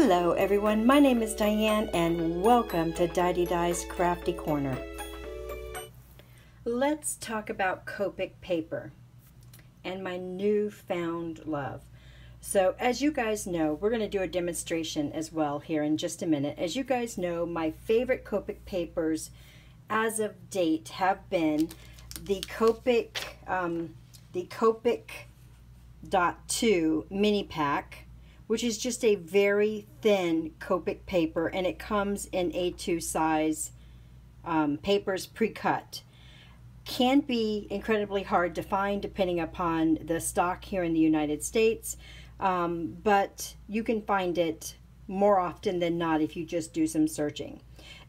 Hello everyone, my name is Diane and welcome to Didedi's Crafty Corner. Let's talk about Copic paper and my newfound love. So as you guys know, we're going to do a demonstration as well here in just a minute. As you guys know, my favorite Copic papers as of date have been the Copic .2 mini pack, which is just a very thin Copic paper, and it comes in A2 size papers pre-cut. Can be incredibly hard to find depending upon the stock here in the United States, but you can find it more often than not if you just do some searching.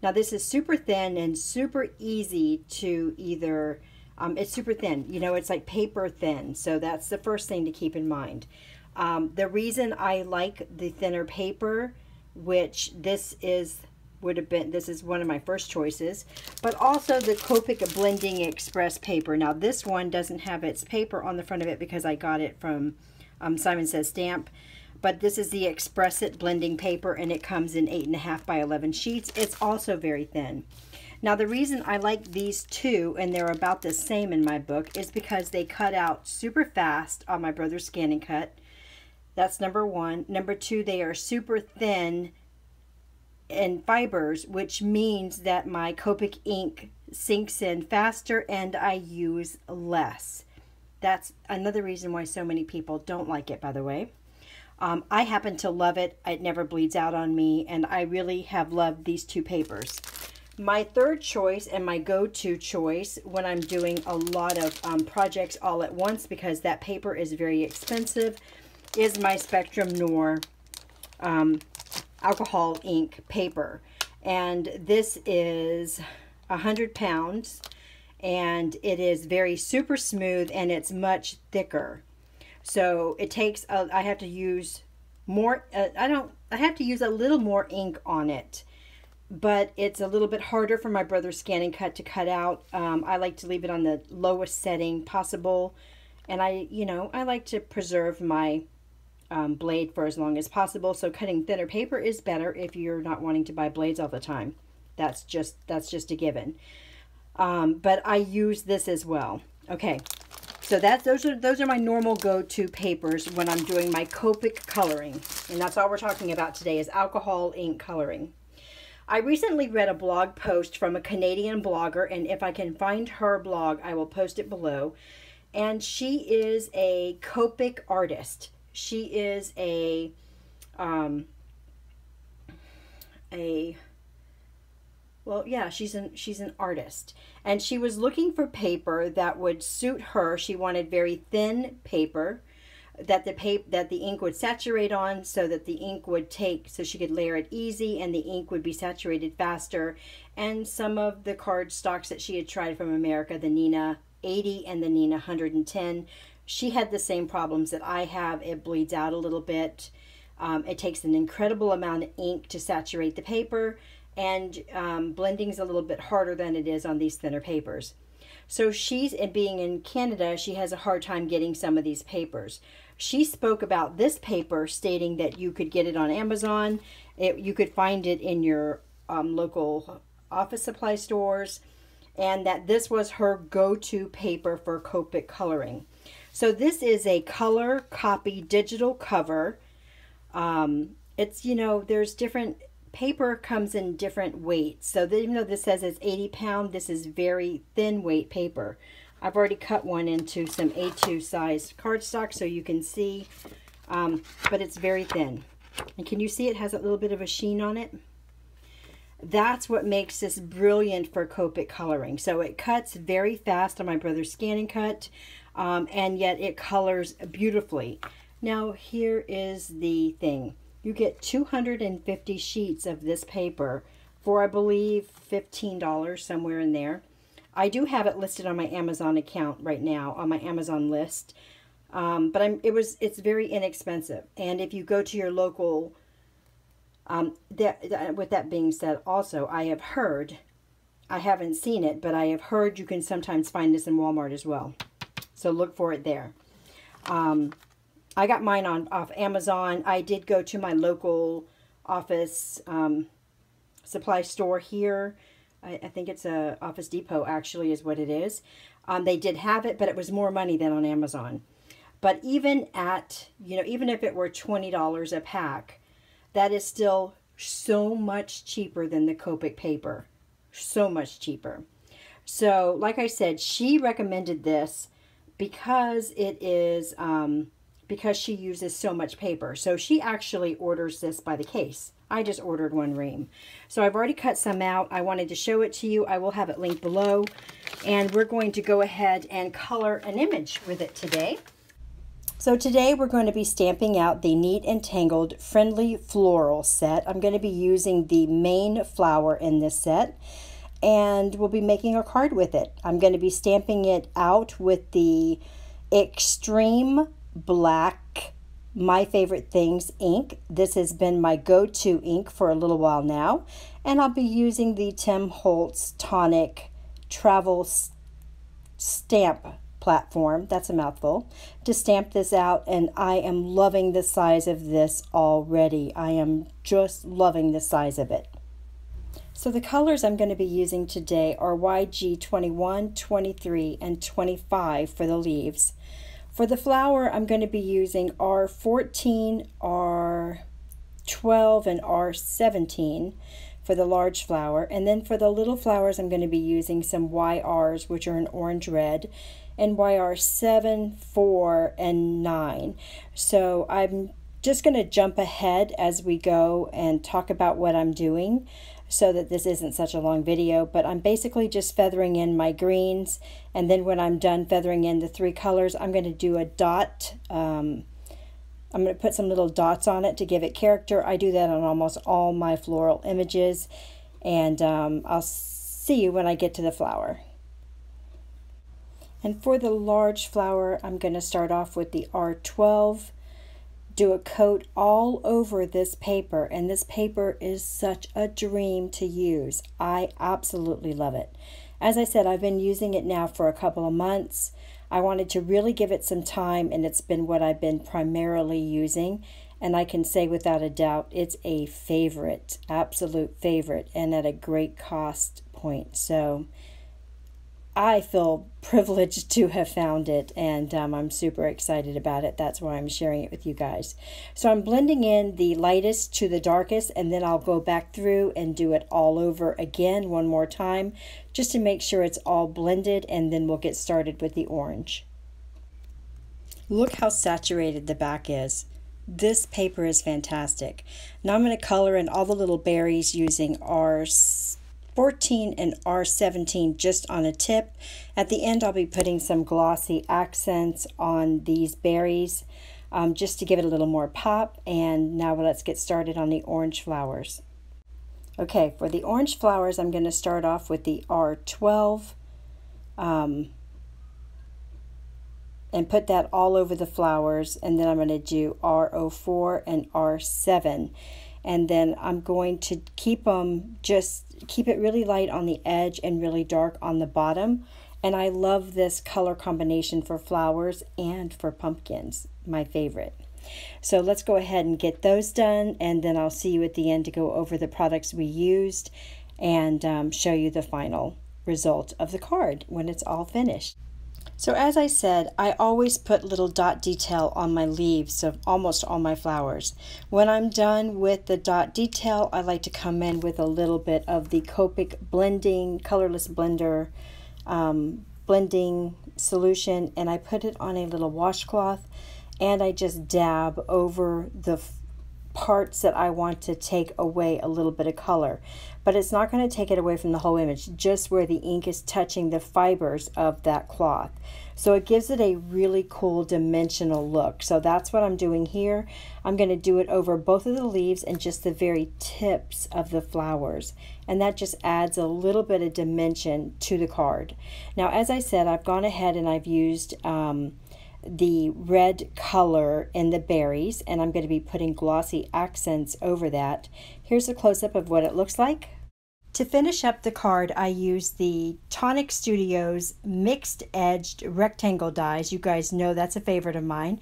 Now this is super thin and super easy to either, it's super thin, you know, it's like paper thin, so that's the first thing to keep in mind. The reason I like the thinner paper, which this is one of my first choices, but also the Copic Blending Express paper. Now this one doesn't have its paper on the front of it because I got it from Simon Says Stamp, but this is the Express It blending paper, and it comes in 8.5 by 11 sheets. It's also very thin. Now the reason I like these two, and they're about the same in my book, is because they cut out super fast on my brother's Scan and Cut. That's number one. Number two, they are super thin in fibers, which means that my Copic ink sinks in faster and I use less. That's another reason why so many people don't like it, by the way. I happen to love it. It never bleeds out on me, and I really have loved these two papers. My third choice and my go-to choice when I'm doing a lot of projects all at once, because that paper is very expensive, is my Spectrum Noir alcohol ink paper. And this is 100 pounds, and it is very super smooth, and it's much thicker. So it takes, I have to use more, I have to use a little more ink on it, but it's a little bit harder for my brother's Scan and Cut to cut out. I like to leave it on the lowest setting possible, and I like to preserve my blade for as long as possible. So cutting thinner paper is better if you're not wanting to buy blades all the time. That's just a given. But I use this as well. Okay, so those are my normal go-to papers when I'm doing my Copic coloring, and that's all we're talking about today is alcohol ink coloring. I recently read a blog post from a Canadian blogger, and if I can find her blog, I will post it below. And she is a Copic artist. She is she's an artist, and she was looking for paper that would suit her. She wanted very thin paper that the ink would saturate on, so that the ink would so she could layer it easy and the ink would be saturated faster. And some of the card stocks that she had tried from America, the Nina 80 and the Nina 110, she had the same problems that I have. It bleeds out a little bit. It takes an incredible amount of ink to saturate the paper, and blending is a little bit harder than it is on these thinner papers. So being in Canada, she has a hard time getting some of these papers. She spoke about this paper, stating that you could get it on Amazon. You could find it in your local office supply stores, and that this was her go-to paper for Copic coloring. So this is a color copy digital cover. It's, there's different, paper comes in different weights. So even though this says it's 80 pound, this is very thin weight paper. I've already cut one into some A2 size cardstock so you can see, but it's very thin. And can you see it has a little bit of a sheen on it? That's what makes this brilliant for Copic coloring. So it cuts very fast on my brother's Scan and Cut, and yet it colors beautifully. Now here is the thing. You get 250 sheets of this paper for, I believe, $15, somewhere in there. I do have it listed on my Amazon account right now, on my Amazon list, but it's very inexpensive. And if you go to your local, with that being said, also I have heard, I haven't seen it, but I have heard you can sometimes find this in Walmart as well. So look for it there. I got mine off Amazon. I did go to my local office supply store here. I think it's a Office Depot actually is what it is. They did have it, but it was more money than on Amazon. But even at, even if it were $20 a pack, that is still so much cheaper than the Copic paper. So much cheaper. So, like I said, she recommended this because it is, because she uses so much paper. So she actually orders this by the case. I just ordered one ream. So I've already cut some out. I wanted to show it to you. I will have it linked below. And we're going to go ahead and color an image with it today. So today we're going to be stamping out the Neat and Tangled Friendly Floral set. I'm going to be using the main flower in this set, and we'll be making a card with it. I'm going to be stamping it out with the Extreme Black My Favorite Things ink. This has been my go-to ink for a little while now, and I'll be using the Tim Holtz Tonic Travel Stamp platform, that's a mouthful, to stamp this out, and I am loving the size of this already. I am just loving the size of it. So the colors I'm going to be using today are YG 21, 23, and 25 for the leaves. For the flower, I'm going to be using R14, R12, and R17 for the large flower. And then for the little flowers, I'm going to be using some YRs, which are an orange-red, and YR7, 4, and 9. So I'm just going to jump ahead as we go and talk about what I'm doing so that this isn't such a long video, but I'm basically just feathering in my greens, and then when I'm done feathering in the three colors, I'm going to do a dot. I'm going to put some little dots on it to give it character. I do that on almost all my floral images, and I'll see you when I get to the flower. And for the large flower, I'm going to start off with the R12, do a coat all over this paper, and this paper is such a dream to use. I absolutely love it. As I said, I've been using it now for a couple of months. I wanted to really give it some time, and it's been what I've been primarily using, and I can say without a doubt it's a favorite, absolute favorite, and at a great cost point. So I feel privileged to have found it, and I'm super excited about it. That's why I'm sharing it with you guys. So I'm blending in the lightest to the darkest, and then I'll go back through and do it all over again one more time just to make sure it's all blended, and then we'll get started with the orange. Look how saturated the back is. This paper is fantastic. Now I'm going to color in all the little berries using R14 and R17 just on a tip. At the end, I'll be putting some glossy accents on these berries just to give it a little more pop. And now let's get started on the orange flowers. Okay, for the orange flowers, I'm going to start off with the R12 and put that all over the flowers, and then I'm going to do R04 and R7. And then I'm going to keep it really light on the edge and really dark on the bottom. And I love this color combination for flowers and for pumpkins, my favorite. So let's go ahead and get those done, and then I'll see you at the end to go over the products we used and show you the final result of the card when it's all finished. So as I said, I always put little dot detail on my leaves of almost all my flowers. When I'm done with the dot detail, I like to come in with a little bit of the Copic blending, colorless blender blending solution, and I put it on a little washcloth, and I just dab over the parts that I want to take away a little bit of color. But it's not going to take it away from the whole image, just where the ink is touching the fibers of that cloth. So it gives it a really cool dimensional look. So that's what I'm doing here. I'm going to do it over both of the leaves and just the very tips of the flowers. And that just adds a little bit of dimension to the card. Now, as I said, I've gone ahead and I've used the red color in the berries, and I'm going to be putting glossy accents over that. Here's a close-up of what it looks like. To finish up the card, I used the Tonic Studios mixed edged rectangle dies. You guys know that's a favorite of mine,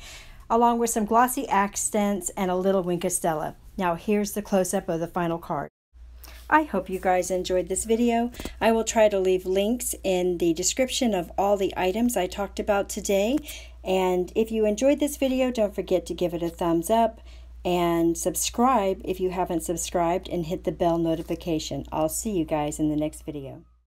along with some glossy accents and a little Wink of Stella. Now here's the close-up of the final card. I hope you guys enjoyed this video. I will try to leave links in the description of all the items I talked about today. And if you enjoyed this video, don't forget to give it a thumbs up and subscribe if you haven't subscribed, and hit the bell notification. I'll see you guys in the next video.